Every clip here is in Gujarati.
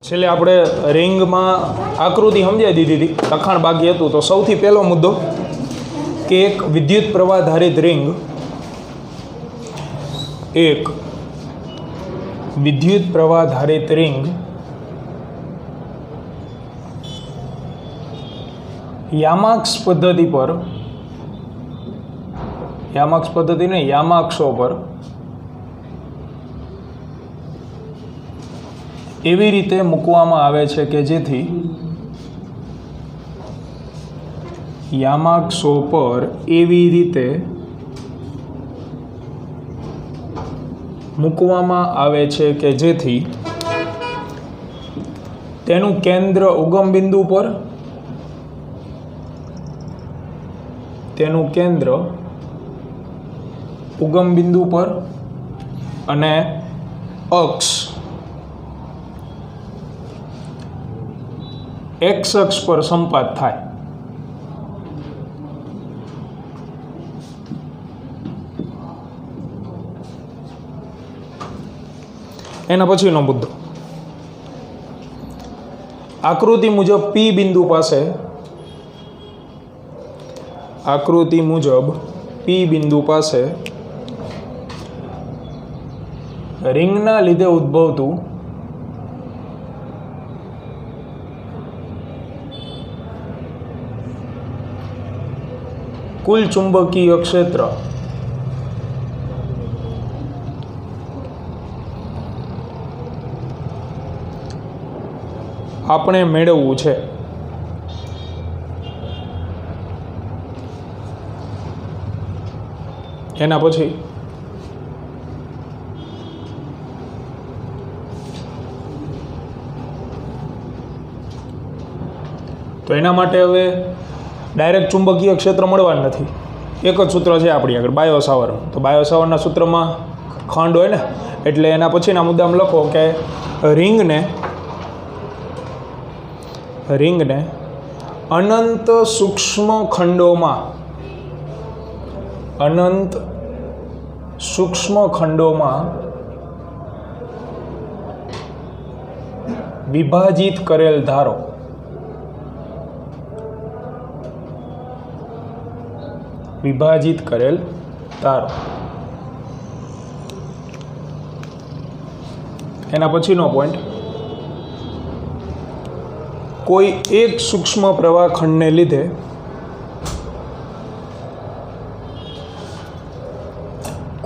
છેલ્લે આપણે રિંગમાં આકૃતિ સમજાવી દીધી હતી, લખાણ બાકી હતું. તો સૌથી પહેલો મુદ્દો કે એક વિદ્યુત પ્રવાહ ધારિત રિંગ, એક વિદ્યુત પ્રવાહ ધારિત રિંગ યામાક્ષ પદ્ધતિ પર, યામાક્ષ પદ્ધતિ નહીં, યામાક્ષો પર એવી રીતે મૂકવામાં આવે છે કે જેથી યામાક્ષો પર એવી રીતે મૂકવામાં આવે છે કે જેથી તેનું કેન્દ્ર ઉગમ બિંદુ પર, તેનું કેન્દ્ર ઉગમ બિંદુ પર અને અક્ષ એક્સ અક્ષ પર સંપાત થાય. એના પછીનો મુદ્દો, આકૃતિ મુજબ પી બિંદુ પાસે, આકૃતિ મુજબ પી બિંદુ પાસે રિંગના લીધે ઉદ્ભવતું કુલ ચુંબકીય ક્ષેત્ર આપણે મેળવવું છે. એના પછી તો એના માટે હવે ડાયરેક્ટ ચુંબકીય ક્ષેત્ર મળવાનું નથી. એક જ સૂત્ર છે આપણી આગળ, બાયો સાવરનું. તો બાયો સાવરના સૂત્રમાં ખંડ હોય ને, એટલે એના પછીના મુદ્દામાં લખો કે રિંગને અનંત સૂક્ષ્મ ખંડોમાં, અનંત સૂક્ષ્મ ખંડોમાં વિભાજિત કરેલ ધારો, વિભાજિત કરેલ ધારો. એના પછીનો પોઈન્ટ, કોઈ એક સૂક્ષ્મ પ્રવાહ ખંડને લીધે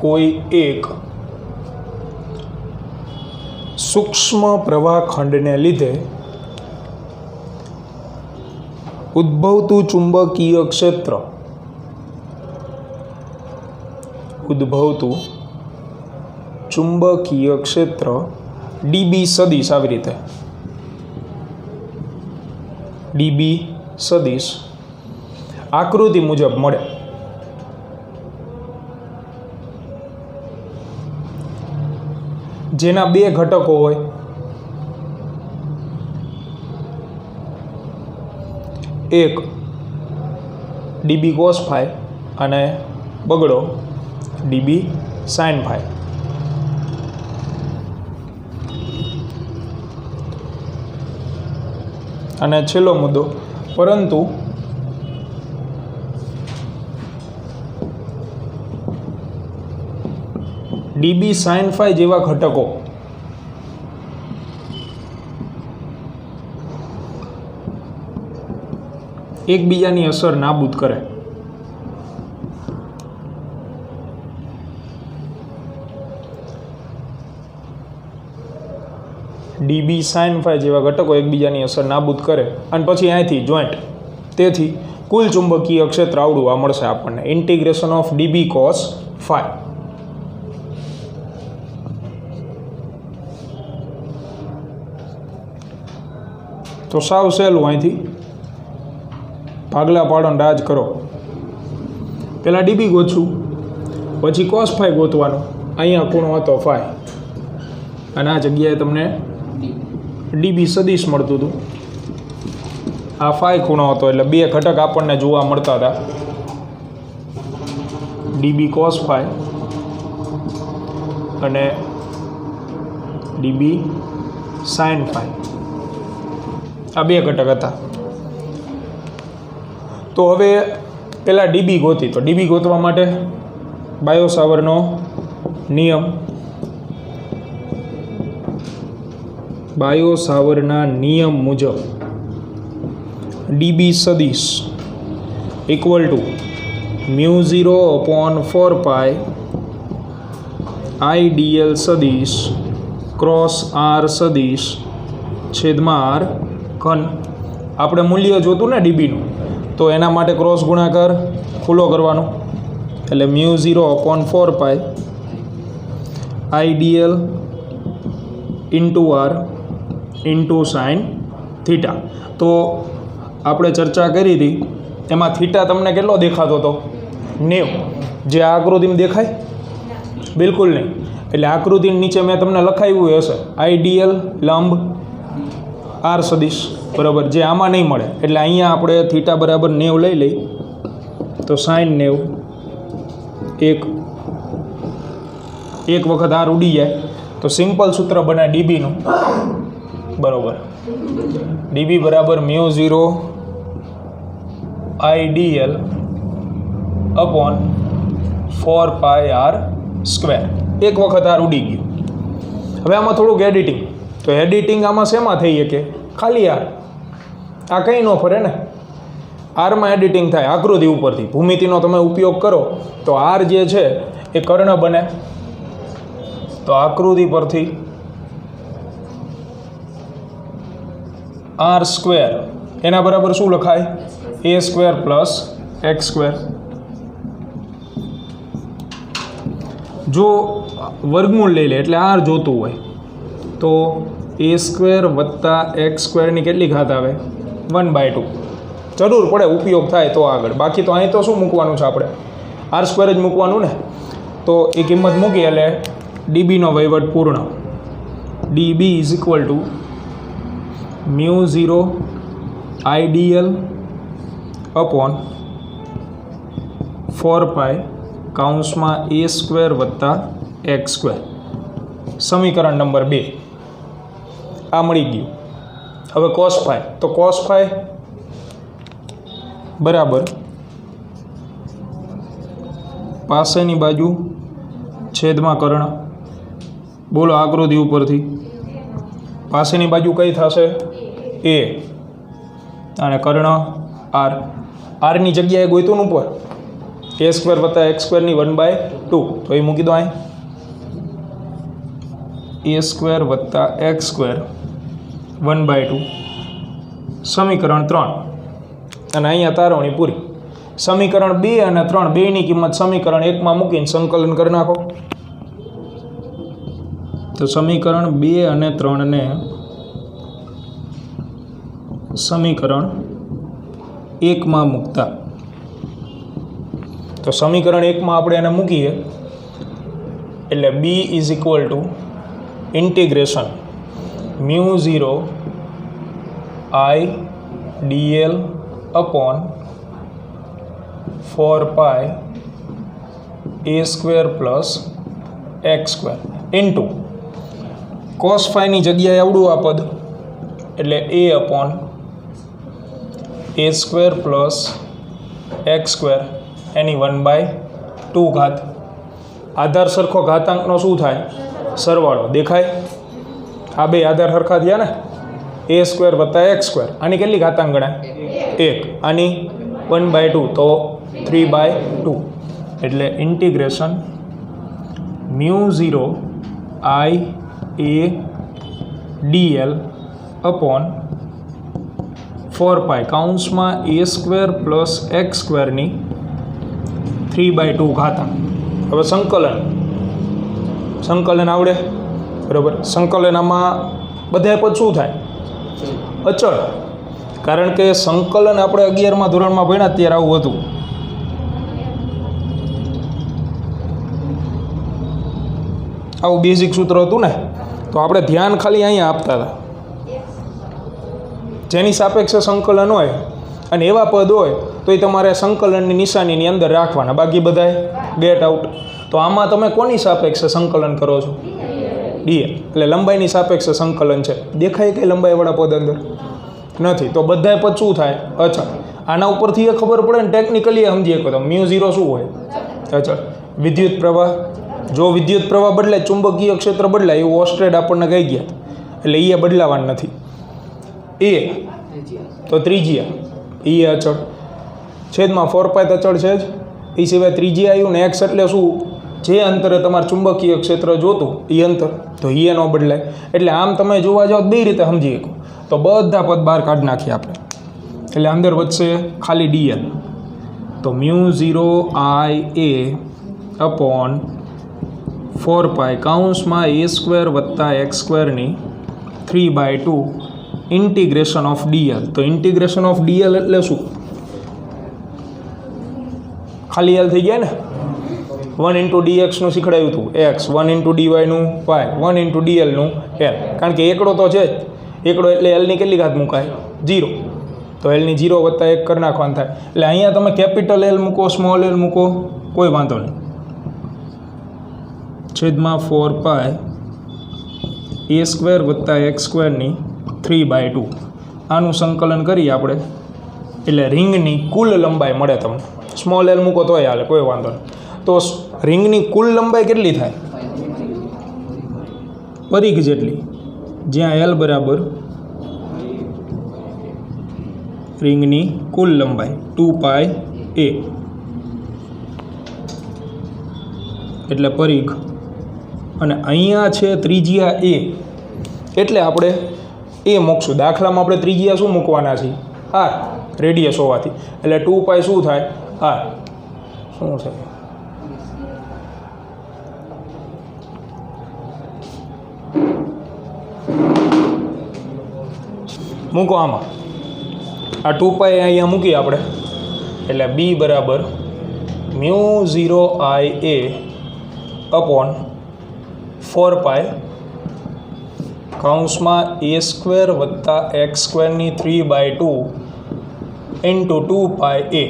કોઈ એક સૂક્ષ્મ પ્રવાહ ખંડને લીધે ઉદ્ભવતું ચુંબકીય ક્ષેત્ર, ઉદ્ભવતું ચુંબકીય ક્ષેત્ર ડીબી સદિશ, આવી રીતે ડીબી સદિશ આકૃતિ મુજબ મળે. જેના બે ઘટકો હોય, એક ડીબી કોસ ફાઈ અને બગડો ડીબી સાઇન ફાઈ. અને છેલ્લો મુદ્દો, પરંતુ ડીબી સાઇન ફાઈ જેવા ઘટકો એકબીજાની અસર નાબૂદ કરે. ડીબી સાઇન ફાઈ જેવા ઘટકો એકબીજાની અસર નાબૂદ કરે અને પછી અહીંથી જોઈન્ટ, તેથી કુલ ચુંબકીય ક્ષેત્ર આવડું આ મળશે આપણને, integration of DB cos phi. તો સાવ સહેલું, અહીંથી ભાગલા પાડો રાજ કરો. પહેલાં ડીબી ગોતશું, પછી કોસ ફાઈ ગોતવાનું. અહીંયા ખૂણો હતો ફાઈ અને આ જગ્યાએ તમને ડીબી સદિશ મળતું હતું. આ ફાઈ ખૂણો હતો એટલે બે ઘટક આપણને જોવા મળતા હતા, ડીબી કોસ ફાઈ અને ડીબી સાઇન ફાઈ. આ બે ઘટક હતા. તો હવે પહેલાં ડીબી ગોતી. તો ડીબી ગોતવા માટે બાયો-સાવરનો નિયમ, બાયો-સાવરના નિયમ મુજબ ડીબી સદિશ ઇક્વલ ટુ μ0/4π IDL સદિશ ક્રોસ આર સદિશ છેદમાં આર ઘન. આપણે મૂલ્ય જોતું ને ડીબીનું, તો એના માટે ક્રોસ ગુણાકાર ખુલ્લો કરવાનો, એટલે μ0/4π IDL into R into sine theta. તો આપણે ચર્ચા કરી હતી એમાં થીટા તમને કેટલો દેખાતો હતો? 90. જે આ આકૃતિમાં દેખાય? બિલકુલ નહીં. એટલે આકૃતિની નીચે મેં તમને લખાવ્યું હશે આઈડીએલ લંબ આર સદિશ, બરાબર, જે આમાં નહીં મળે. એટલે અહીંયા આપણે થીટા બરાબર 90 લઈ લઈ, તો સાઇન 90, એક વખત આર ઉડી જાય તો સિમ્પલ સૂત્ર બને ડીબીનું, બરાબર. ડીબી બરાબર μ0 IDL અપોન 4π r સ્ક્વેર. એક વખત આર ઉડી ગયું. હવે આમાં થોડુંક એડિટિંગ. તો એડિટિંગ આમાં શેમાં થઈ શકે? ખાલી આર. આ કંઈ ન ફરે ને, આરમાં એડિટિંગ થાય આકૃતિ ઉપરથી. ભૂમિતિનો તમે ઉપયોગ કરો તો આર જે છે એ કર્ણ બને. તો આકૃતિ પરથી આર સ્ક્વેર એના બરાબર શું લખાય? a square plus x square. જો વર્ગમૂળ લઈ લે એટલે આર જોતું હોય તો a સ્ક્વેર વત્તા એક્સ સ્ક્વેરની કેટલી ઘાત આવે? 1/2. જરૂર પડે ઉપયોગ થાય તો આગળ, બાકી તો અહીં તો શું મૂકવાનું છે આપણે? આર સ્ક્વેર જ મૂકવાનું ને. તો એ કિંમત મૂકી એટલે ડીબીનો વહીવટ પૂર્ણ. DB is equal to μ0 IDL upon 4π કૌંસમાં a સ્ક્વેર વત્તા એક્સ સ્ક્વેર. સમીકરણ નંબર 2 આ મળી ગયું. હવે cos φ. તો cos φ બરાબર પાસેની બાજુ છેદમાં કર્ણ. બોલો આકૃતિ ઉપરથી પાસેની બાજુ કઈ થશે? a અને કર્ણ આર. આરની જગ્યાએ ગોઈતું ઉપર a સ્ક્વેર વત્તા એક્સ સ્ક્વેરની 1/2. તો એ મૂકી દો અહીં. a સ્ક્વેર વત્તા એક્સ સ્ક્વેર 1/2. સમીકરણ 3 અને અહીંયા તારવણી પૂરી. સમીકરણ 2 અને 3 બેની કિંમત સમીકરણ 1માં મૂકીને સંકલન કરી નાખો. તો સમીકરણ 2 અને 3 ને સમીકરણ 1માં મૂકતા, તો સમીકરણ 1માં આપણે એને મૂકીએ એટલે b is equal to integration μ0 IDL upon 4π a square plus x square into cos φની જગ્યાએ આવડું આ પદ એટલે a upon a square plus x square એની 1/2 ઘાત. આધાર સરખો ઘાતાંકનો શું થાય? સરવાળો. દેખાય? આ બે આધાર સરખા થયા ને, a સ્ક્વેર વત્તા એક્સ સ્ક્વેર. આની કેટલી ઘાતાંક ગણાય? 1. આની 1/2 તો 3/2. એટલે ઇન્ટિગ્રેશન μ0 IDL અપોન 4π કૌંસમાં a સ્ક્વેર પ્લસ એક્સ સ્ક્વેરની 3/2 ઘાતાંક. હવે સંકલન આવડે? બરાબર. સંકલન આમાં બધા પદ શું થાય? અચળ. કારણ કે સંકલન આપણે 11મા ધોરણમાં ભણ્યા ત્યારે આવું હતું. આવું બેઝિક સૂત્ર હતું ને, તો આપણે ધ્યાન ખાલી અહીંયા આપતા હતા. જેની સાપેક્ષે સંકલન હોય અને એવા પદ હોય તો એ તમારે સંકલનની નિશાનીની અંદર રાખવાના, બાકી બધાય ગેટ આઉટ. તો આમાં તમે કોની સાપેક્ષે સંકલન કરો છો? ડીએલ. એટલે લંબાઈની સાપેક્ષે સંકલન છે. દેખાય કે લંબાઈવાળા પદ અંદર નથી, તો બધાય પદ શું થાય? અચળ. આના ઉપરથી એ ખબર પડે ને ટેકનિકલી સમજી શકો તો μ0 શું હોય? અચળ. વિદ્યુત પ્રવાહ, જો વિદ્યુત પ્રવાહ બદલાય ચુંબકીય ક્ષેત્ર બદલાય એવું ઓસ્ટ્રેડ આપણને કહી ગયા, એટલે એ બદલાવાનું નથી. એ તો ત્રિજ્યા એ અચળ, છેદમાં 4π અચળ છે જ. એ સિવાય ત્રિજ્યા આવ્યું ને x એટલે શું? જે અંતરે તમારે ચુંબકીય ક્ષેત્ર જોતું એ અંતર, તો એ ન બદલાય. એટલે આમ તમે જોવા જાઓ બે રીતે સમજી શકો. તો બધા પદ બહાર કાઢી નાખીએ આપણે, એટલે અંદર વધશે ખાલી dl. તો μ0 I a / 4π કૌંસમાં a² + x² ની 3/2 ઇન્ટિગ્રેશન ઓફ dl. તો ઇન્ટિગ્રેશન ઓફ dl એટલે શું? ખાલી l થઈ ગયા ને. 1 × dx નું શીખડાયું હતું x, 1 × dy નું y, 1 × dl નું l. કારણ કે એકડો તો છે જ, એકડો એટલે l ની કેટલી ઘાત મુકાય? 0. તો l ની 0 + 1 કરી નાખવાનું થાય. એટલે અહીંયા તમે કેપિટલ L મૂકો, સ્મોલ l મૂકો, કોઈ વાંધો નહીં. છેદમાં 4π a² + x² ની 3/2. આનું સંકલન કરીએ આપણે, એટલે રિંગની કુલ લંબાઈ મળે તમને. સ્મોલ l મૂકો તોય હાલે, કોઈ વાંધો નહીં. તો રિંગની કુલ લંબાઈ કેટલી થાય? પરિઘ જેટલી, જ્યાં l બરાબર રિંગની કુલ લંબાઈ 2π a, એટલે પરિઘ. અને અહીંયા છે ત્રિજ્યા a, એટલે આપણે એ મૂકશું. દાખલામાં આપણે ત્રિજ્યા શું મૂકવાના છીએ? r, રેડિયસ હોવાથી. એટલે 2π શું થાય? r. શું છે? મૂકો આમાં. આ 2π અહીંયા મૂકીએ આપણે, એટલે b બરાબર μ0 I a / 4π કૌંસમાં a² + x² ની 3/2 × 2π a.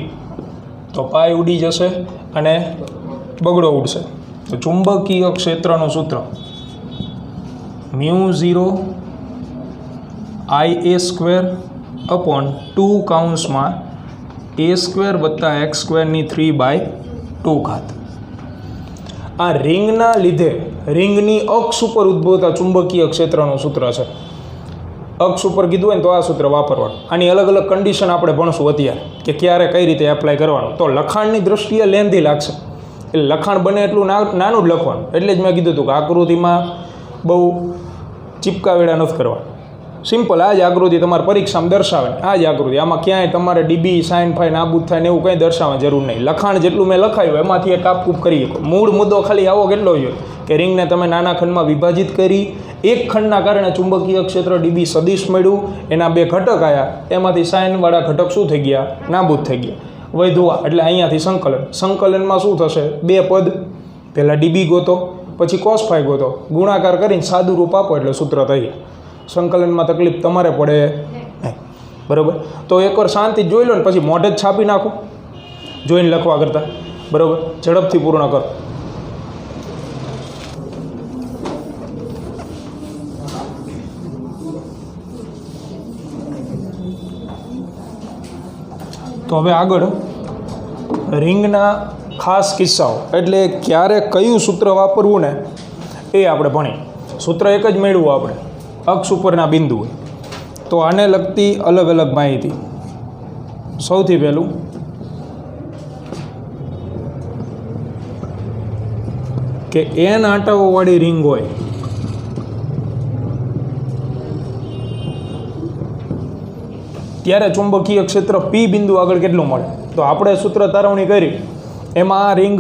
તો પાય ઉડી જશે અને બગડો ઉડશે. તો ચુંબકીય ક્ષેત્રનું સૂત્ર μ0 Ia² / 2 કૌંસમાં a² + x² ની 3/2. આ રિંગના લીધે રિંગની અક્ષ ઉપર ઉદ્ભવતા ચુંબકીય ક્ષેત્રનું સૂત્ર છે. અક્ષ ઉપર કીધું હોય ને તો આ સૂત્ર વાપરવાનું. આની અલગ અલગ કન્ડિશન આપણે ભણશું અત્યારે, કે ક્યારે કઈ રીતે એપ્લાય કરવાનું. તો લખાણની દ્રષ્ટિએ લેન્ધી લાગશે, એટલે લખાણ બને એટલું નાનું જ લખવાનું. એટલે જ મેં કીધું હતું કે આકૃતિમાં બહુ ચીપકાવેડા નથી કરવાનું. સિમ્પલ આ જ આકૃતિ તમારે પરીક્ષામાં દર્શાવે, આ જ આકૃતિ. આમાં ક્યાંય તમારે ડીબી, સાઇન ફાઈ, નાબૂદ થાય ને એવું કંઈ દર્શાવવાની જરૂર નહીં. લખાણ જેટલું મેં લખાયું એમાંથી એક કાપકૂપ કરી શકો. મૂળ મુદ્દો ખાલી આવો કેટલો હોય કે રિંગને તમે નાના ખંડમાં વિભાજિત કરી, એક ખંડના કારણે ચુંબકીય ક્ષેત્ર ડીબી સદિશ મળ્યું, એના બે ઘટક આવ્યા, એમાંથી સાઇનવાળા ઘટક શું થઈ ગયા? નાબૂદ થઈ ગયા. વધ્યા એટલે અહીંયાથી સંકલન. સંકલનમાં શું થશે? બે પદ, પહેલાં ડીબી ગોતો, પછી કોસ ફાઈ ગોતો, ગુણાકાર કરીને સાદું રૂપ આપો એટલે સૂત્ર થઈ જાય. સંકલનમાં તકલીફ તમારે પડે નહીં. બરાબર? તો એકવાર શાંતિ જોઈ લો ને પછી મોઢે જ છાપી નાખો જોઈને લખવા કરતાં. બરાબર? ઝડપથી પૂર્ણ કરો. તો હવે આગળ રિંગના ખાસ કિસ્સાઓ, એટલે ક્યારે કયું સૂત્ર વાપરવું ને એ આપણે ભણીએ. સૂત્ર એક જ મેળવું આપણે, અક્ષ ઉપરના બિંદુ હોય. તો આને લગતી અલગ અલગ માહિતી. સૌથી પહેલું કે n આંટાઓવાળી રિંગ હોય ત્યારે ચુંબકીય ક્ષેત્ર P બિંદુ આગળ કેટલું મળે? તો આપણે સૂત્ર તારવણી કરી એમાં આ રિંગ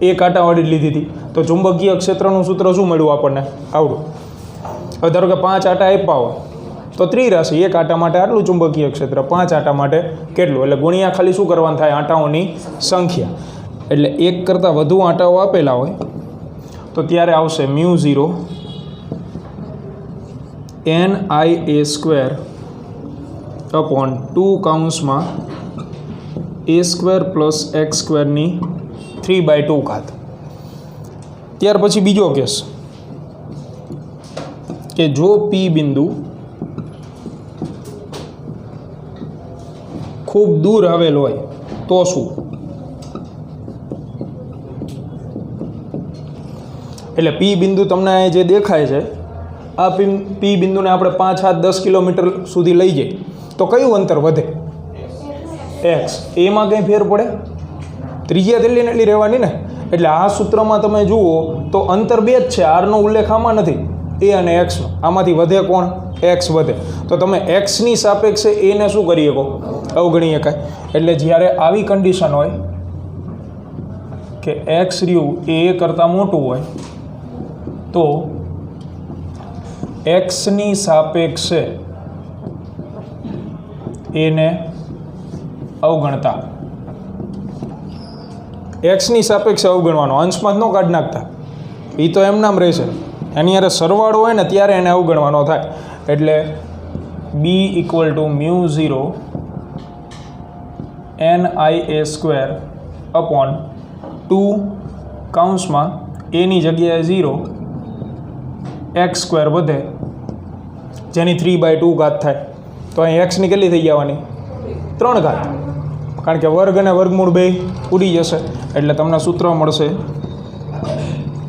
એક આંટાવાળી લીધી હતી. તો ચુંબકીય ક્ષેત્રનું સૂત્ર શું મળ્યું આપણને? આવડું. હવે ધારો કે 5 આંટા આપ્યા હોય તો ત્રિરાશિ, એક આંટા માટે આટલું ચુંબકીય ક્ષેત્ર, 5 આંટા માટે કેટલું, એટલે ગુણ્યા ખાલી શું કરવાનું થાય? આંટાઓની સંખ્યા. એટલે એક કરતાં વધુ આંટાઓ આપેલા હોય તો ત્યારે આવશે μ0 Nia² / 2 કૌંસમાં a² + x² ની 3/2. ત્યાર પછી બીજો કેસ કે જો P બિંદુ ખૂબ દૂર આવેલ હોય તો શું? એટલે પી બિંદુ તમને જે દેખાય છે આ પી બિંદુને આપણે 5, 7, 10 કિલોમીટર સુધી લઈ જઈએ તો કયું અંતર વધે? એક્સ. એમાં કંઈ ફેર પડે? ત્રિજ્યા તેટલી ને એટલી રહેવાની ને. એટલે આ સૂત્રમાં તમે જુઓ તો અંતર 2 જ છે, આરનો ઉલ્લેખ આમાં નથી, એ અને એક્સનો. આમાંથી વધે કોણ? એક્સ વધે. તો તમે એક્સની સાપેક્ષે એને શું કરી શકો? અવગણી શકાય. એટલે જ્યારે આવી કન્ડિશન હોય કે એક્સ રહ્યું એ કરતાં મોટું હોય તો એક્સની સાપેક્ષે એને અવગણતા. એક્સની સાપેક્ષે અવગણવાનો, અંશમાં જ ન કાઢી નાખતા, એ તો એમ નામ રહેશે. એની યારે સરવાળો હોય ને ત્યારે એને અવગણવાનો થાય. એટલે બી ઇક્વલ ટુ μ0 NIA² અપોન 2 કૌંસમાં એની જગ્યાએ 0 x² વધે જેની 3/2 ઘાત થાય. તો અહીં એક્સની કેટલી થઈ જવાની? 3 ઘાત. કારણ કે વર્ગ અને વર્ગમૂળ બે ઉડી જશે. એટલે તમને સૂત્ર મળશે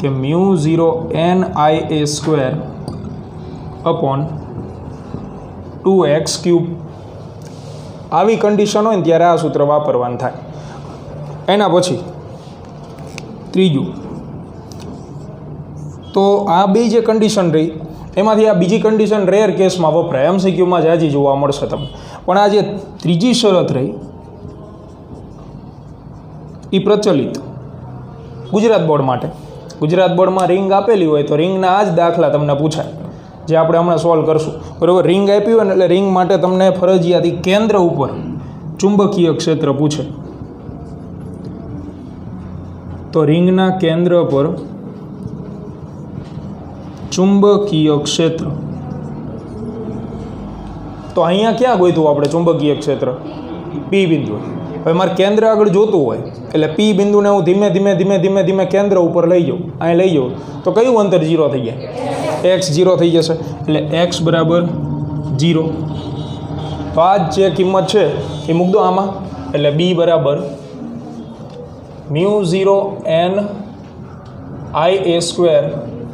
કે μ0 NIA² અપોન 2x³. આવી કન્ડિશન હોય ને ત્યારે આ સૂત્ર વાપરવાનું થાય. એના પછી ત્રીજું, તો આ બે જે કન્ડિશન રહી એમાંથી આ બીજી કન્ડિશન રેર કેસમાં વપરાય, MCQમાં જ હજી જોવા મળશે તમને. પણ આ જે ત્રીજી શરત રહી એ પ્રચલિત ગુજરાત બોર્ડ માટે. ગુજરાત બોર્ડમાં રિંગ આપેલી હોય તો રિંગના આ જ દાખલા તમને પૂછાય જે આપણે હમણાં સોલ્વ કરશું. બરાબર, રિંગ આપી હોય ને એટલે રિંગ માટે તમને ફરજિયાતી કેન્દ્ર ઉપર ચુંબકીય ક્ષેત્ર પૂછે. તો રિંગના કેન્દ્ર પર ચુંબકીય ક્ષેત્ર. તો અહીંયા ક્યાં ગોઈતું આપણે ચુંબકીય ક્ષેત્ર? પી બિંદુ. હવે મારે કેન્દ્ર આગળ જોતું હોય એટલે પી બિંદુને હું ધીમે ધીમે ધીમે ધીમે ધીમે કેન્દ્ર ઉપર લઈ જાઉં, અહીં લઈ જાઉં તો કયું અંતર 0 થઈ જાય? x 0 થઈ જશે. એટલે x બરાબર 0. તો આ જ જે કિંમત છે એ મૂક દો આમાં. એટલે b બરાબર μ0 NIA²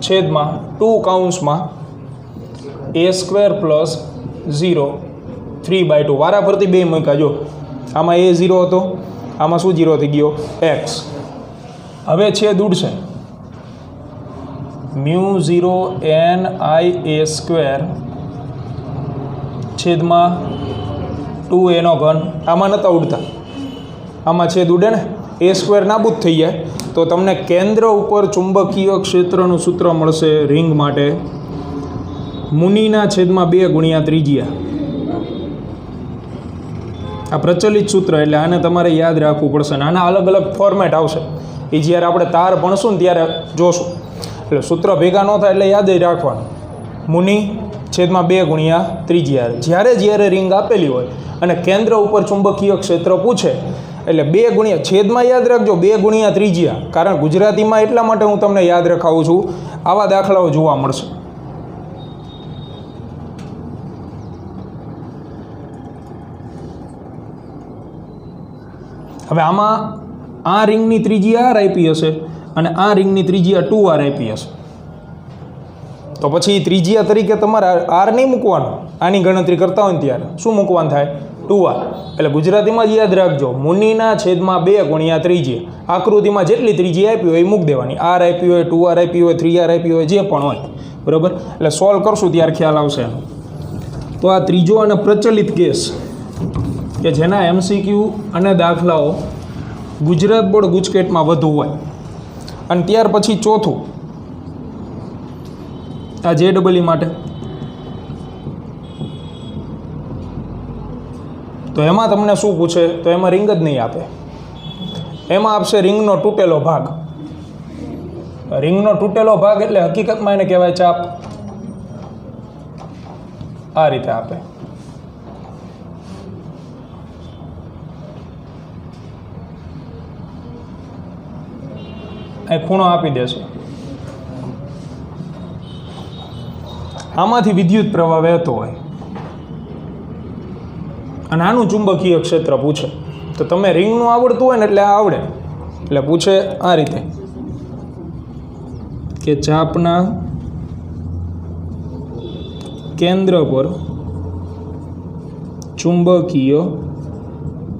છેદમાં 2 કૌંસમાં a² પ્લસ 0 3/2. વારાફરતી બે મૂક્યા. જો આમાં a 0 હતો, આમાં શું 0 થઈ ગયો? x. હવે છેદ ઉડશે. μ0 NIA² છેદમાં 2 એનો ઘન. આમાં નહોતા ઉડતા, આમાં છેદ ઉડે ને, a² નાબૂદ થઈ જાય. તો તમને કેન્દ્ર ઉપર ચુંબકીય ક્ષેત્રનું સૂત્ર મળશે રિંગ માટે મુનિના છેદમાં 2 ગુણ્યા ત્રિજ્યા. આ પ્રચલિત સૂત્ર, એટલે આને તમારે યાદ રાખવું પડશે. અને આના અલગ અલગ ફોર્મેટ આવશે, એ જ્યારે આપણે તાર ભણશું ને ત્યારે જોશું. એટલે સૂત્ર ભેગા ન થાય એટલે યાદ જ રાખવાનું. મુનિ છેદમાં 2 ગુણ્યા ત્રિજ્યા. જ્યારે રિંગ આપેલી હોય અને કેન્દ્ર ઉપર ચુંબકીય ક્ષેત્ર પૂછે એટલે 2 ગુણ્યા છેદમાં યાદ રાખજો 2 ગુણ્યા ત્રિજ્યા. કારણ ગુજરાતીમાં એટલા માટે હું તમને યાદ રખાવું છું, આવા દાખલાઓ જોવા મળશે. હવે આમાં આ રિંગની ત્રિજ્યા r આપી હશે અને આ રિંગની ત્રિજ્યા 2r આપી હશે. તો પછી ત્રિજ્યા તરીકે તમારે r નહીં મૂકવાનું. આની ગણતરી કરતા હોય ને ત્યારે શું મૂકવાનું થાય? 2r. એટલે ગુજરાતીમાં જ યાદ રાખજો, મુનિના છેદમાં 2 ગુણ્યા ત્રિજ્યા. આકૃતિમાં જેટલી ત્રિજ્યા આપી હોય એ મૂક દેવાની. r આપી હોય, 2r આપી હોય, 3r આપી હોય, જે પણ હોય. બરાબર, એટલે સોલ્વ કરશું ત્યારે ખ્યાલ આવશે. તો આ ત્રીજો અને પ્રચલિત કેસ કે જેના MCQ અને દાખલાઓ ગુજરાત બોર્ડ ગુજકેટમાં વધુ હોય. અને ત્યાર પછી ચોથું આ JEE માટે. તો એમાં તમને શું પૂછે? તો એમાં રિંગ જ નહીં આપે, એમાં આપશે રિંગનો તૂટેલો ભાગ. રિંગનો તૂટેલો ભાગ એટલે હકીકતમાં એને કહેવાય ચાપ. આ રીતે આપે. અહીં ખૂણો આપી દેશે. આમાંથી વિદ્યુત પ્રવાહ વહેતો હોય. અને આનું ચુંબકીય ક્ષેત્ર પૂછે તો તમે રિંગનું આવડતું હોય ને એટલે આ આવડે. એટલે પૂછે આ રીતે કે ચાપના કેન્દ્ર પર ચુંબકીય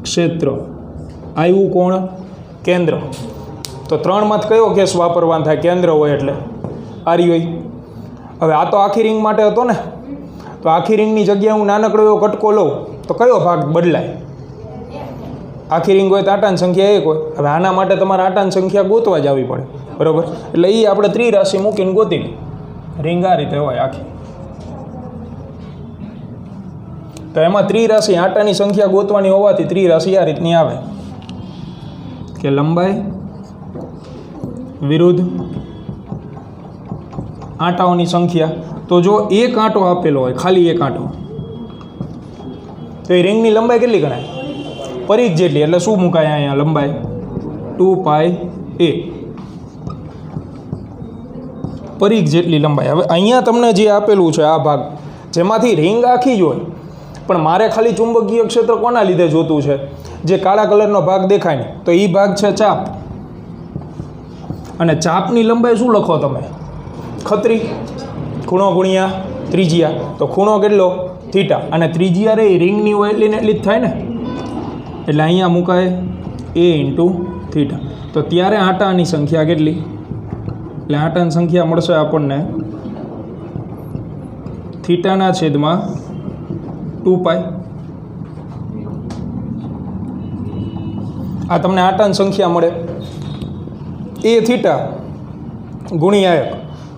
ક્ષેત્ર આવ્યું કોણ? કેન્દ્ર. તો 3માંથી કયો કેસ વાપરવાનો થાય? કેન્દ્ર હોય એટલે આર્યો. હવે આ તો આખી રિંગ માટે હતો ને, તો આખી રિંગની જગ્યાએ હું નાનકડો એવો કટકો લઉં તો કયો ભાગ બદલાય? આખી રિંગ હોય તો આટાની સંખ્યા 1 હોય. હવે આના માટે તમારે આટાની સંખ્યા ગોતવા જ આવી પડે, બરાબર? એટલે એ આપણે ત્રિરાશિ મૂકીને ગોતી રિંગ આ રીતે હોય આખી. તો એમાં ત્રિરાશિ આટાની સંખ્યા ગોતવાની હોવાથી ત્રિરાશિ આ રીતની આવે કે લંબાઈ વિરુદ્ધ આંટાઓની સંખ્યા. તો જો એક આંટો આપેલો હોય, ખાલી એક આંટો, તો એ રિંગની લંબાઈ કેટલી ગણાય? પરિઘ જેટલી. એટલે શું મુકાય અહીંયા લંબાઈ? 2πa. પરિઘ જેટલી લંબાઈ. હવે અહીંયા તમને જે આપેલું છે આ ભાગ, જેમાંથી રિંગ આખી જ હોય, પણ મારે ખાલી ચુંબકીય ક્ષેત્ર કોના લીધે જોતું છે? જે કાળા કલરનો ભાગ દેખાય ને, તો એ ભાગ છે ચાપ. અને ચાપની લંબાઈ શું લખો તમે? ખત્રી. ખૂણો ગુણ્યા ત્રિજ્યા. તો ખૂણો કેટલો? થીટા. અને ત્રિજ્યા રે રિંગની હોય એટલી ને એટલી જ થાય ને, એટલે અહીંયા મુકાય a × થીટા. તો ત્યારે આંટાની સંખ્યા કેટલી? એટલે આંટાની સંખ્યા મળશે આપણને થીટાના છેદમાં 2π. આ તમને આંટાની સંખ્યા મળે a થીટા ગુણ્યા 1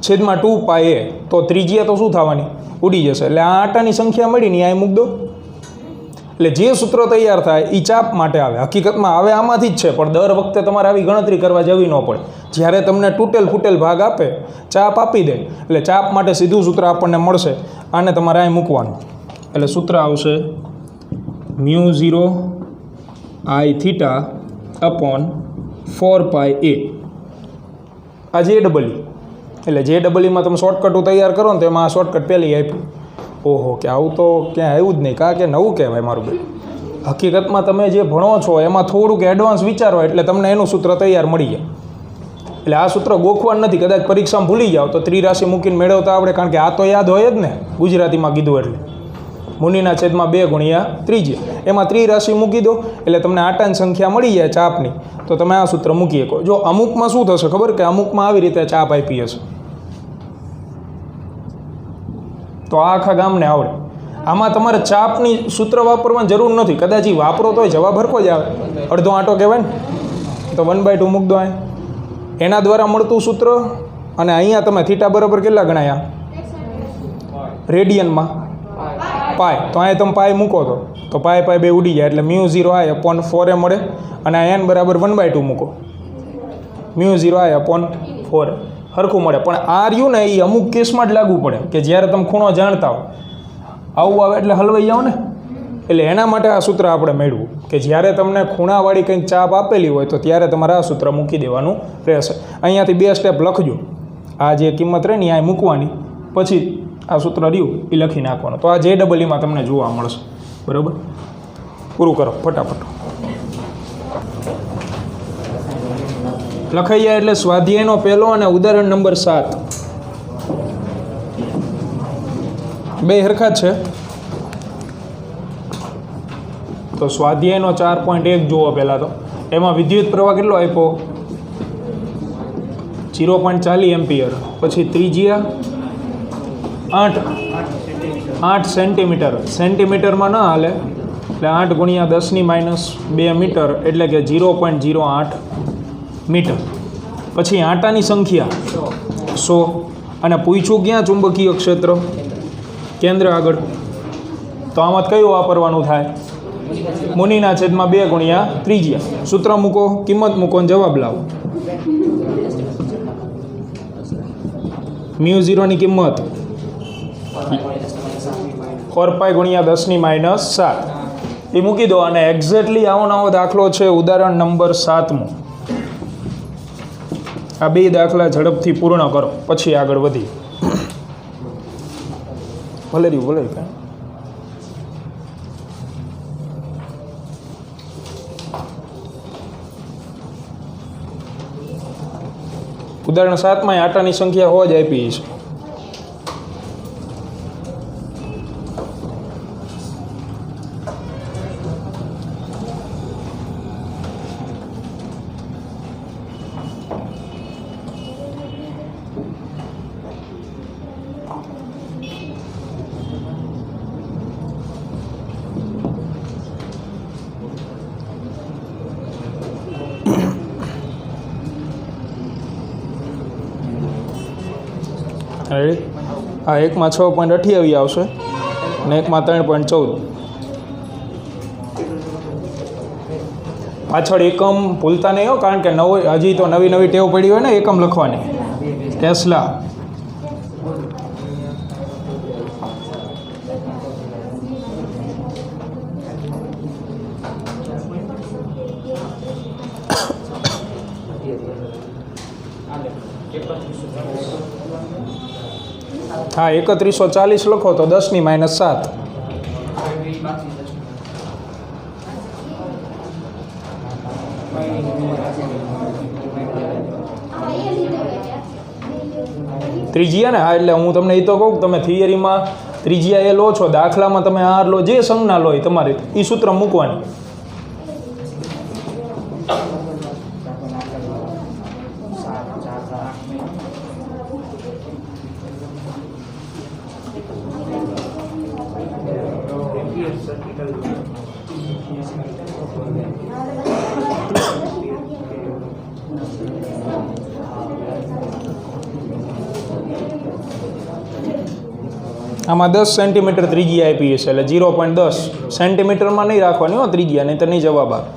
છેદમાં 2πa. તો ત્રિજ્યા તો શું થવાની? ઉડી જશે. એટલે આ આંટાની સંખ્યા મળી ને અહીં મૂક દો. એટલે જે સૂત્ર તૈયાર થાય એ ચાપ માટે આવે. હકીકતમાં આવે આમાંથી જ છે, પણ દર વખતે તમારે આવી ગણતરી કરવા જવી ન પડે. જ્યારે તમને તૂટેલ ફૂટેલ ભાગ આપે, ચાપ આપી દે, એટલે ચાપ માટે સીધું સૂત્ર આપણને મળશે. આને તમારે અહીં મૂકવાનું. એટલે સૂત્ર આવશે μ0 I θ upon 4πa. આ JEE. એટલે JEE તમે શોર્ટકટો તૈયાર કરો ને તો એમાં આ શોર્ટકટ પહેલી આપ્યું. ઓહો, કે આવું તો ક્યાંય આવ્યું જ નહીં. કે નવું કહેવાય મારું ભાઈ. હકીકતમાં તમે જે ભણો છો એમાં થોડુંક એડવાન્સ વિચારો એટલે તમને એનું સૂત્ર તૈયાર મળી જાય. એટલે આ સૂત્ર ગોખવાનું નથી. કદાચ પરીક્ષામાં ભૂલી જાઓ તો ત્રિરાશિ મૂકીને મેળવતા આવડે, કારણ કે આ તો યાદ હોય જ ને ગુજરાતીમાં કીધું એટલે. મુનિના છેદમાં 2 ગુણ્યા ત્રિજ્યા. એમાં ત્રિરાશિ મૂકી દો એટલે તમને આંટાની સંખ્યા મળી જાય ચાપની. તો તમે આ સૂત્ર મૂકી શકો. જો અમુકમાં શું થશે ખબર? કે અમુકમાં આવી રીતે ચાપ આપી હશે તો આ આખા ગામને આવડે. આમાં તમારે ચાપની સૂત્ર વાપરવાની જરૂર નથી. કદાચ એ વાપરો તોય જવાબ હરખો જ આવે. અડધો આંટો કહેવાય ને, તો 1/2 મૂક દો અહીં. એના દ્વારા મળતું સૂત્ર. અને અહીંયા તમે થીટા બરાબર કેટલા ગણાયા? રેડિયનમાં પાય. તો અહીંયા તમે પાય મૂકો તો પાય પાય બે ઉડી જાય. એટલે μ0 I upon 4a મળે. અને આ n બરાબર 1/2 મૂકો. μ0 I upon 4a હરખું મળે. પણ આ રહ્યું ને એ અમુક કેસમાં જ લાગુ પડે કે જ્યારે તમે ખૂણો જાણતા હો. આવું આવે એટલે હલવાઈ જાઓ ને. એટલે એના માટે આ સૂત્ર આપણે મેળવું કે જ્યારે તમને ખૂણાવાળી કંઈક ચાપ આપેલી હોય તો ત્યારે તમારે આ સૂત્ર મૂકી દેવાનું રહેશે. અહીંયાથી 2 સ્ટેપ લખજો. આ જે કિંમત રહે ને અહીં મૂકવાની, પછી આ સૂત્ર રહ્યું એ લખી નાખવાનું. તો આ JEE તમને જોવા મળશે. બરાબર? પૂરું કરો ફટાફટ. લખાઈ જાય એટલે સ્વાધ્યાયનો પહેલો અને ઉદાહરણ નંબર 7 બે હરખા જ છે. તો સ્વાધ્યાયનો 4.1 જુઓ પહેલાં. તો એમાં વિદ્યુત પ્રવાહ કેટલો આપ્યો? 0.40 એમ્પિયર. પછી ત્રિજ્યા 8 સેન્ટીમીટર. સેન્ટીમીટરમાં ન હાલે એટલે 8 ગુણ્યા 10⁻2 મીટર એટલે કે 0.08 મીટર. પછી આંટાની સંખ્યા 100. અને પૂછ્યું ક્યાં ચુંબકીય ક્ષેત્ર? કેન્દ્ર આગળ. તો આમાં કયું વાપરવાનું થાય? મુનિના છેદમાં 2 ગુણ્યા ત્રિજ્યા. સૂત્ર મૂકો, કિંમત મૂકો અને જવાબ લાવો. μ0 ની કિંમત 4π ગુણ્યા 10⁻7 એ મૂકી દો. અને એક્ઝેક્ટલી આવો નવો દાખલો છે ઉદાહરણ નંબર 7. આ બે દાખલા ઝડપથી પૂર્ણ કરો પછી આગળ વધી. ભલે રહ્યું કાંઈ. ઉદાહરણ 7માં આટાની સંખ્યા હોજ આપી છે. રેડી? આ એકમાં 6.28 આવશે અને એકમાં 3.14. પાછળ એકમ ભૂલતા નહીં હો, કારણ કે હજી તો નવી ટેવ પડી હોય ને એકમ લખવાની. ટેસ્લા. હા, 3140 લખો તો 10 - 7. ત્રિજ્યા ને? હા, એટલે હું તમને એ તો કહું કે તમે થિયરીમાં ત્રિજ્યા એ લો છો, દાખલામાં તમે આર લો, જે સંજ્ઞા લો એ તમારે એ સૂત્ર મૂકવાની. આમાં 10 સેન્ટીમીટર ત્રિજ્યા આપી છે, એટલે 0.10 સેન્ટીમીટરમાં નહીં રાખવાની હો ત્રિજ્યા, નહીં તો નહીં જવાબ આવે.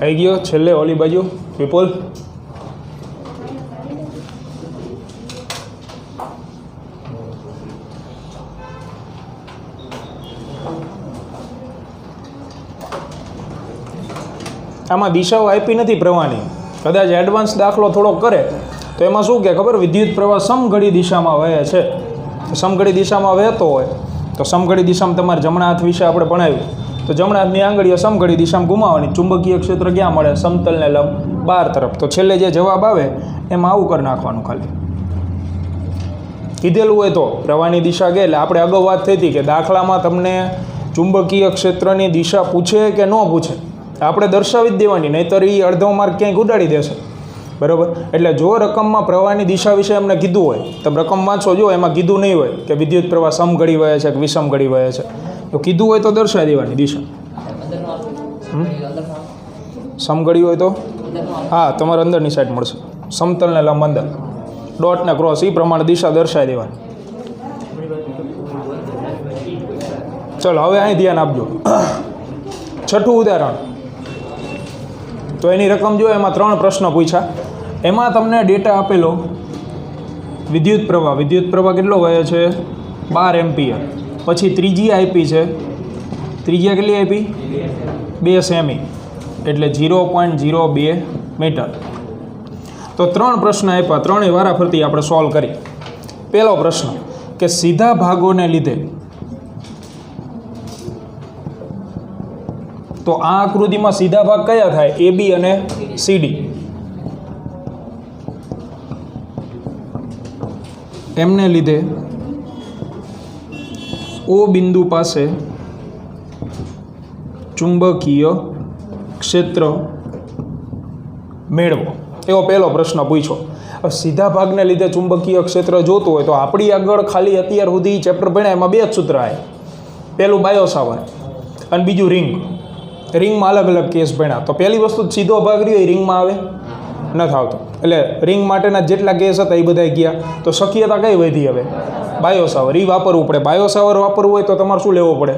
આવી ગયો છેલ્લે ઓલી બાજુ વિપુલ. આમાં દિશાઓ આપી નથી પ્રવાહની. કદાચ એડવાન્સ દાખલો થોડોક કરે તો એમાં શું કે ખબર, વિદ્યુત પ્રવાહ સમઘડી દિશામાં વહે છે. સમઘડી દિશામાં વહેતો હોય તો સમઘડી દિશામાં તમારે જમણા હાથ વિશે આપણે ભણાવ્યું, તો જમણા હાથની આંગળીઓ સમઘડી દિશામાં ઘુમાવવાની. ચુંબકીય ક્ષેત્ર ક્યાં મળે? સમતલને લંબ બહાર તરફ. તો છેલ્લે જે જવાબ આવે એમાં આવું કરી નાખવાનું. ખાલી કીધેલું હોય તો પ્રવાહની દિશા કે, એટલે આપણે અગાઉ વાત થઈ હતી કે દાખલામાં તમને ચુંબકીય ક્ષેત્રની દિશા પૂછે કે ન પૂછે, આપણે દર્શાવી જ દેવાની, નહીંતર એ અડધો માર્ક ક્યાંક ઉડાડી દેશે. બરાબર? એટલે જો રકમમાં પ્રવાહની દિશા વિશે અમને કીધું હોય તો રકમ વાંચો. જો એમાં કીધું નહીં હોય કે વિદ્યુત પ્રવાહ સમઘડી વહે છે કે વિષમઘડી વહે છે, તો કીધું હોય તો દર્શાવી દેવાની દિશા. સમઘડી હોય તો હા, તમારે અંદરની સાઈડ મળશે. સમતલને લંબ અંદર, ડોટને ક્રોસ, એ પ્રમાણે દિશા દર્શાવી દેવાની. ચલો હવે અહીં ધ્યાન આપજો. છઠ્ઠું ઉદાહરણ. તો એની રકમ જો, એમાં 3 પ્રશ્ન પૂછ્યા. એમાં તમને ડેટા આપેલો વિદ્યુત પ્રવાહ કેટલો વહે છે? 12 એમ્પિયર. પછી ત્રિજ્યા આપી છે. ત્રિજ્યા કેટલી આપી? 2 સેમી, એટલે 0.02 મીટર. તો 3 પ્રશ્ન આપ્યા, 3 વારાફરતી આપણે સોલ્વ કરી. પહેલો પ્રશ્ન કે સીધા ભાગોને લીધે, તો આ આકૃતિમાં સીધા ભાગ કયા થાય? AB અને CD. એમને લીધે O બિંદુ પાસે ચુંબકીય ક્ષેત્ર મેળવો. એવો પહેલો પ્રશ્ન પૂછ્યો. હવે સીધા ભાગને લીધે ચુંબકીય ક્ષેત્ર જોતું હોય તો આપણી આગળ ખાલી અત્યાર સુધી ચેપ્ટર ભણ્યા એમાં 2 જ સૂત્ર આવ્યા. પહેલું બાયો સાવર અને બીજું રિંગમાં અલગ અલગ કેસ ભણ્યા. તો પહેલી વસ્તુ સીધો ભાગ રહ્યો એ રિંગમાં આવે નથી આવતો, એટલે રિંગ માટેના જેટલા કેસ હતા એ બધા ગયા. તો શક્યતા કઈ વધી હવે? બાયો સાવર. એ વાપરવું પડે. બાયો સાવર વાપરવું હોય તો તમારે શું લેવું પડે?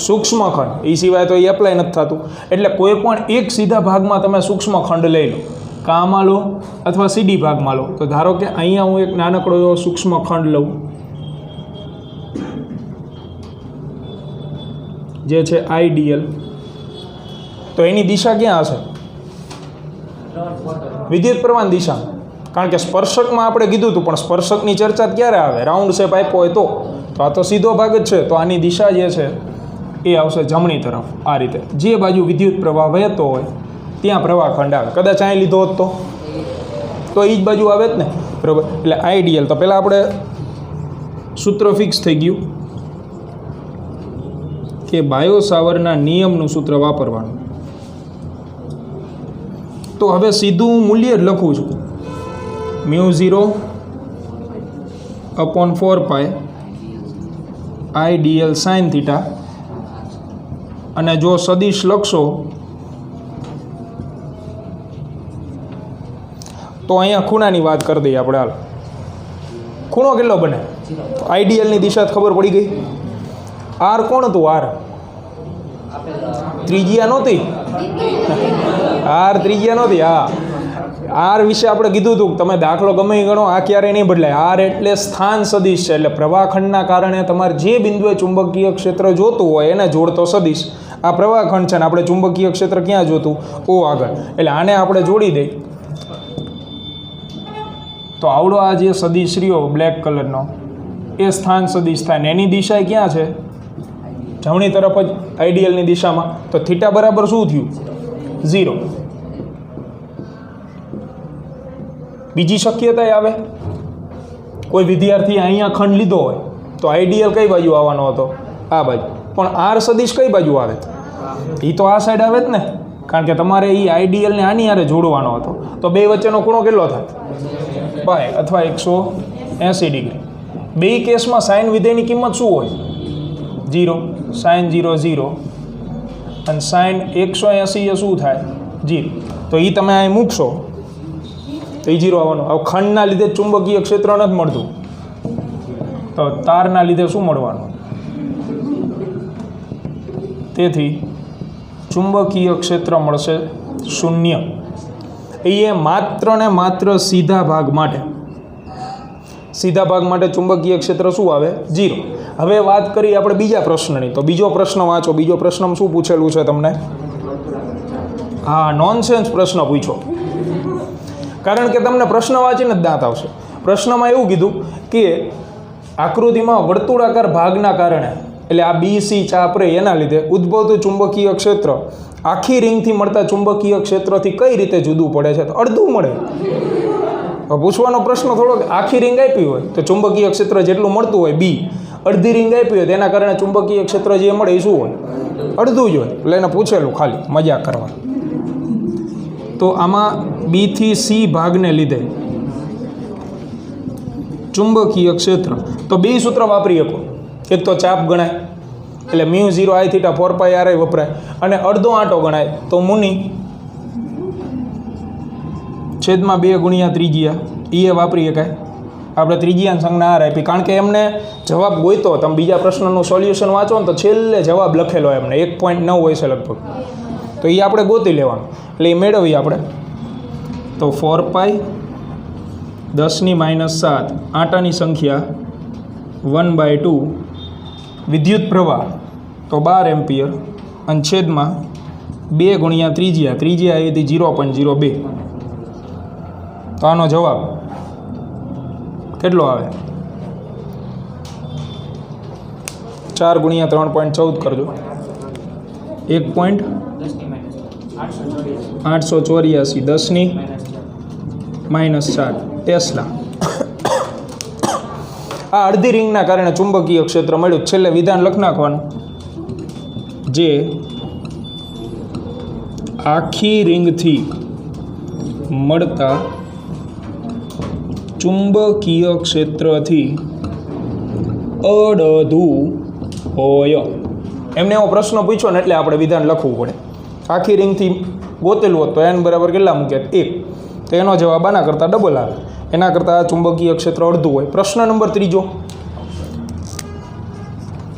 સૂક્ષ્મખંડ. એ સિવાય તો એ એપ્લાય નથી થતું. એટલે કોઈ પણ એક સીધા ભાગમાં તમે સૂક્ષ્મખંડ લઈ લો, કામાં લો અથવા સીડી ભાગમાં લો. તો ધારો કે અહીંયા હું એક નાનકડો એવો સૂક્ષ્મખંડ લઉં જે છે આઈડીએલ. તો એની દિશા ક્યાં હશે? વિદ્યુત પ્રવાહની દિશા. કારણ કે સ્પર્શકમાં આપણે કીધું હતું, પણ સ્પર્શકની ચર્ચા ક્યારે આવે? રાઉન્ડ શેપ આપ્યો હોય તો આ તો સીધો ભાગ જ છે. તો આની દિશા જે છે એ આવશે જમણી તરફ. આ રીતે જે બાજુ વિદ્યુત પ્રવાહ વહેતો હોય ત્યાં પ્રવાહખંડ આવે. કદાચ અહીં લીધો હોત તો એ જ બાજુ આવે જ ને, બરાબર. એટલે આઈડિયલ. તો પહેલાં આપણે સૂત્ર ફિક્સ થઈ ગયું કે બાયો સાવરના નિયમનું સૂત્ર વાપરવાનું. તો હવે સીધું હું મૂલ્ય જ લખું છું, μ0/4π IDL sin થીટા. અને જો સદિશ લખશો તો અહીંયા ખૂણાની વાત કરી દઈએ આપણે. હાલ ખૂણો કેટલો બને? આઈડીએલની દિશા ખબર પડી ગઈ. આર કોણ હતું? આર ત્રિજ્યા નહોતી. આર ત્રિજ્યા નહોતી. હા, આર વિશે આપણે કીધું હતું તમે દાખલો ગમે એ ગણો, આ ક્યારેય નહીં બદલાય. આર એટલે સ્થાન સદિશ છે. એટલે પ્રવાહખંડના કારણે તમારે જે બિંદુએ ચુંબકીય ક્ષેત્ર જોતું હોય એને જોડતો સદિશ આ પ્રવાહખંડ છે. ને આપણે ચુંબકીય ક્ષેત્ર ક્યાં જોતું? ઓ આગળ. એટલે આને આપણે જોડી દઈ તો આવડો આ જે સદિશ રહ્યો બ્લેક કલરનો એ સ્થાન સદિશ થાય. ને એની દિશા ક્યાં છે? જમણી તરફ જ, આઈડીએલની દિશામાં. તો થીટા બરાબર શું થયું? 0. બીજી શક્યતા આવે, કોઈ વિદ્યાર્થીએ અહીંયા ખંડ લીધો હોય તો આઈડીએલ કઈ બાજુ આવવાનો હતો? આ બાજુ. પણ આર સદિશ કઈ બાજુ આવે? એ તો આ સાઈડ આવે જ ને, કારણ કે તમારે એ આઈડીએલને આની હારે જોડવાનો હતો. તો બે વચ્ચેનો ખૂણો કેટલો થાય? પાય અથવા 180 ડિગ્રી. બે કેસમાં સાઇન વિધેયની કિંમત શું હોય? 0. સાઇન 0 0 અને સાઇન 180 એ શું થાય? 0. તો એ તમે અહીં મૂકશો તો એ 0 આવવાનું. હવે ખંડના લીધે ચુંબકીય ક્ષેત્ર નથી મળતું, તો તારના લીધે શું મળવાનું? તેથી ચુંબકીય ક્ષેત્ર મળશે 0. એ માત્ર ને માત્ર સીધા ભાગ માટે. સીધા ભાગ માટે ચુંબકીય ક્ષેત્ર શું આવે? 0. હવે વાત કરી આપણે બીજા પ્રશ્નની. તો બીજો પ્રશ્ન વાંચો. બીજો પ્રશ્નમાં શું પૂછેલું છે તમને? હા, નોનસેન્સ પ્રશ્ન પૂછો. કારણ કે તમને પ્રશ્ન વાંચીને જ દાંત આવશે. પ્રશ્નમાં એવું કીધું કે આકૃતિમાં વર્તુળાકાર ભાગના કારણે, એટલે આ BC ચાપ રહે એના લીધે ઉદ્ભવતું ચુંબકીય ક્ષેત્ર આખી રિંગથી મળતા ચુંબકીય ક્ષેત્રથી કઈ રીતે જુદું પડે છે? તો અડધું મળે. પૂછવાનો પ્રશ્ન થોડો, આખી રિંગ આપી હોય તો ચુંબકીય ક્ષેત્ર જેટલું મળતું હોય B, અડધી રિંગ આપી હોય તેના કારણે ચુંબકીય ક્ષેત્ર જે મળે એ શું હોય? અડધું જ હોય. એટલે એને પૂછેલું ખાલી મજાક કરવા. તો આમાં B થી C ભાગને લીધે ચુંબકીય ક્ષેત્ર, તો બે સૂત્ર વાપરી શકો. એક તો ચાપ ગણાય એટલે μ0I/4πRI વપરાય, અને અડધો આંટો ગણાય તો મુનિ છેદમાં 2 ગુણ્યા ત્રિજ્યા એ વાપરી શકાય. આપણે ત્રિજ્યાની સંજ્ઞા આર આપી, કારણ કે એમને જવાબ ગોઈતો. તમે બીજા પ્રશ્નનું સોલ્યુશન વાંચો ને તો છેલ્લે જવાબ લખેલો એમને 1.9 હોય છે લગભગ. તો એ આપણે ગોતી લેવાનું. એટલે એ મેળવીએ આપણે. તો 4π 10⁻⁷ આંટાની સંખ્યા 1/2 વિદ્યુત પ્રવાહ તો 12 એમ્પિયર અને છેદમાં 2 ગુણ્યા ત્રિજ્યા આવી હતી 0.02. તો આનો જવાબ કેટલો આવે? 4 ગુણ્યા 3.14 કરજો. 1.884 10⁻⁷ ટેસ્લા. આ અડધી રિંગના કારણે ચુંબકીય ક્ષેત્ર મળ્યું. છેલ્લે વિધાન લખી નાખવાનું, જે આખી રિંગથી મળતા ચુંબકીય ક્ષેત્રથી અડધું હોય. એમને એવો પ્રશ્ન પૂછ્યો ને એટલે આપણે વિધાન લખવું પડે. આખી રિંગથી ગોતેલું હોત તો n બરાબર કેટલા મૂક્યા 1, તો એનો જવાબ આના કરતાં ડબલ આવે. એના કરતાં ચુંબકીય ક્ષેત્ર અડધું હોય. પ્રશ્ન નંબર 3.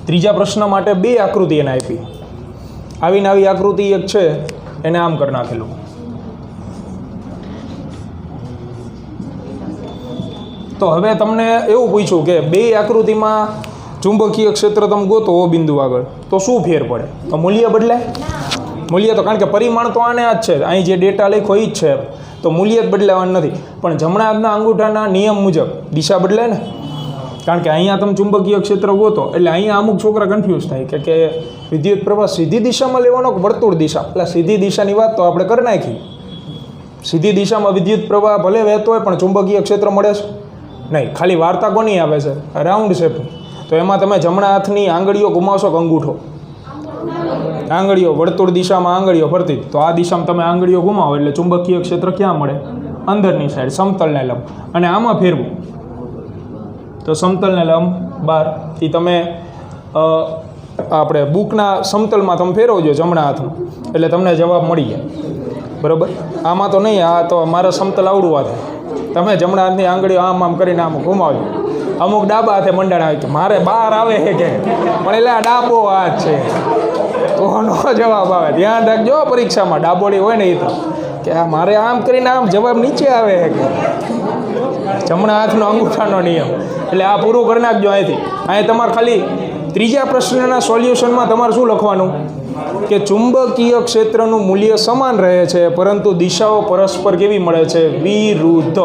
ત્રીજા પ્રશ્ન માટે 2 આકૃતિ એને આપી. આવીને આવી આકૃતિ એક છે એને આમ કરી નાખેલું. તો હવે તમને એવું પૂછ્યું કે 2 આકૃતિમાં ચુંબકીય ક્ષેત્ર તમે ગોતો O બિંદુ આગળ, તો શું ફેર પડે? તો મૂલ્ય બદલાય? મૂલ્ય તો કારણ કે પરિમાણ તો આને આ જ છે, અહીં જે ડેટા લખ્યો એ જ છે, તો મૂલ્ય જ બદલાવાનું નથી. પણ જમણા હાથના અંગૂઠાના નિયમ મુજબ દિશા બદલાય ને, કારણ કે અહીંયા તમે ચુંબકીય ક્ષેત્ર ગોતો એટલે અહીંયા અમુક છોકરા કન્ફ્યુઝ થાય કે વિદ્યુત પ્રવાહ સીધી દિશામાં લેવાનો કે વર્તુળ દિશા. એટલે સીધી દિશાની વાત તો આપણે કરી નાખી. સીધી દિશામાં વિદ્યુત પ્રવાહ ભલે વહેતો હોય પણ ચુંબકીય ક્ષેત્ર મળે છે નહીં. ખાલી વાર્તા કોની આવે છે? Round shape. તો એમાં તમે જમણા હાથની આંગળીઓ ઘુમાવશો કે અંગૂઠો? આંગળીઓ. વર્તુળ દિશામાં આંગળીઓ ફરતી, તો આ દિશામાં તમે આંગળીઓ ઘુમાવો એટલે ચુંબકીય ક્ષેત્ર ક્યાં મળે? અંદરની સાઈડ, સમતલને લંબ. અને આમાં ફેરવું તો સમતલને લંબ 12 થી તમે આપણે બુકના સમતલમાં તમે ફેરવજો જમણા હાથમાં એટલે તમને જવાબ મળી જાય. બરાબર? આમાં તો નહીં, આ તો મારા સમતલ આવડું હાથે તમે જમણા હાથની આંગળીઓ આમ આમ કરીને આમ ઘુમાવજો. અમુક ડાબા હાથે મંડાણ આવે કે મારે 12 આવે છે કે, પણ એટલે આ ડાબો હાથ છે તો નો જવાબ આવે. ધ્યાન રાખજો પરીક્ષામાં ડાબોડી હોય ને એ તો કે આ મારે આમ કરીને આમ જવાબ નીચે આવે છે કે જમણા હાથનો અંગૂઠાનો નિયમ. એટલે આ પૂરું કરી નાખજો અહીંથી. અહીં તમારે ખાલી ત્રીજા પ્રશ્નના સોલ્યુશનમાં તમારે શું લખવાનું કે ચુંબકીય ક્ષેત્રનું મૂલ્ય સમાન રહે છે પરંતુ દિશાઓ પરસ્પર કેવી મળે છે? વિરુદ્ધ.